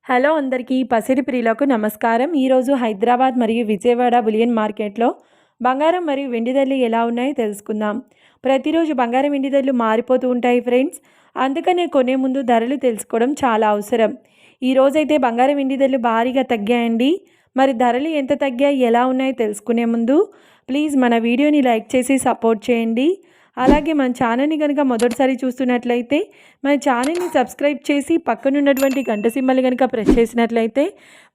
Hello అందరికీ పసిడి ప్రియులకు నమస్కారం. ఈరోజు హైదరాబాద్ మరియు విజయవాడ బులియన్ మార్కెట్లో బంగారం మరియు వెండి ధరలు ఎలా ఉన్నాయో తెలుసుకుందాం. ప్రతిరోజు బంగారం వెండి ధరలు మారిపోతూ ఉంటాయి ఫ్రెండ్స్. అందుకనే కొనే ముందు ధరలు తెలుసుకోవడం చాలా అవసరం. ఈరోజైతే బంగారం వెండి ధరలు భారీగా తగ్గాయండి. మరి ధరలు ఎంత తగ్గాయి, ఎలా ఉన్నాయో తెలుసుకునే ముందు ప్లీజ్ మన వీడియోని లైక్ చేసి సపోర్ట్ చేయండి. అలాగే మన ఛానల్ని కనుక మొదటిసారి చూస్తున్నట్లయితే మన ఛానల్ని సబ్స్క్రైబ్ చేసి పక్కనున్నటువంటి గంట సింబల్ కనుక ప్రెస్ చేసినట్లయితే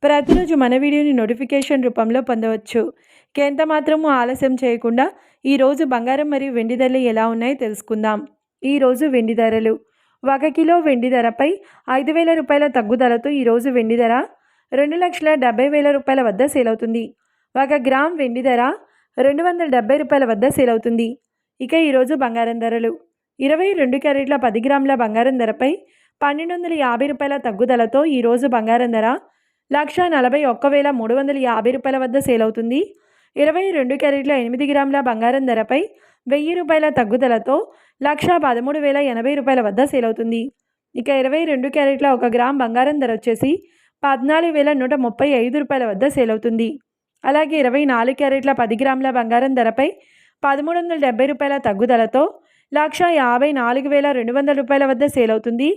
ప్రతిరోజు మన వీడియోని నోటిఫికేషన్ రూపంలో పొందవచ్చు. ఎంత మాత్రము ఆలస్యం చేయకుండా ఈరోజు బంగారం మరియు వెండి ధరలు ఎలా ఉన్నాయో తెలుసుకుందాం. ఈరోజు వెండి ధరలు: 1 కిలో వెండి ధరపై 5,000 రూపాయల తగ్గుదలతో ఈరోజు వెండి ధర 2,70,000 రూపాయల వద్ద సేల్ అవుతుంది. 1 గ్రామ్ వెండి ధర 270 రూపాయల వద్ద సేల్ అవుతుంది. ఇక ఈరోజు బంగారం ధరలు: 22 క్యారెట్ల 10 గ్రాముల బంగారం ధరపై 1,250 రూపాయల తగ్గుదలతో ఈరోజు బంగారం ధర 1,41,350 రూపాయల వద్ద సేల్ అవుతుంది. 22 క్యారెట్ల 8 గ్రాముల బంగారం ధరపై 1,000 రూపాయల తగ్గుదలతో 1,13,080 రూపాయల వద్ద సేల్ అవుతుంది. ఇక 22 క్యారెట్ల 1 గ్రామ్ బంగారం ధర వచ్చేసి 14,135 రూపాయల వద్ద సేల్ అవుతుంది. అలాగే 24 క్యారెట్ల 10 గ్రాముల బంగారం ధరపై 1,370 రూపాయల తగ్గుదలతో 1,54,200 రూపాయల వద్ద సేల్ అవుతుంది.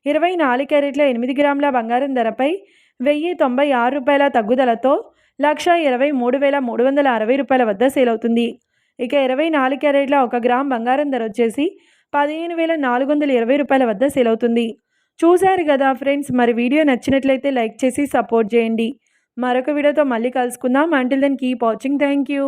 24 క్యారెట్ల 8 గ్రాముల బంగారం ధరపై 1,096 రూపాయల తగ్గుదలతో 1,23,360 రూపాయల వద్ద సేల్ అవుతుంది. ఇక 24 క్యారెట్ల 1 గ్రామ్ బంగారం ధర వచ్చేసి 15,420 రూపాయల వద్ద సేల్ అవుతుంది. చూశారు కదా ఫ్రెండ్స్, మరి వీడియో నచ్చినట్లయితే లైక్ చేసి సపోర్ట్ చేయండి. మరొక వీడియోతో మళ్ళీ కలుసుకుందాం. Until then keep watching. Thank you.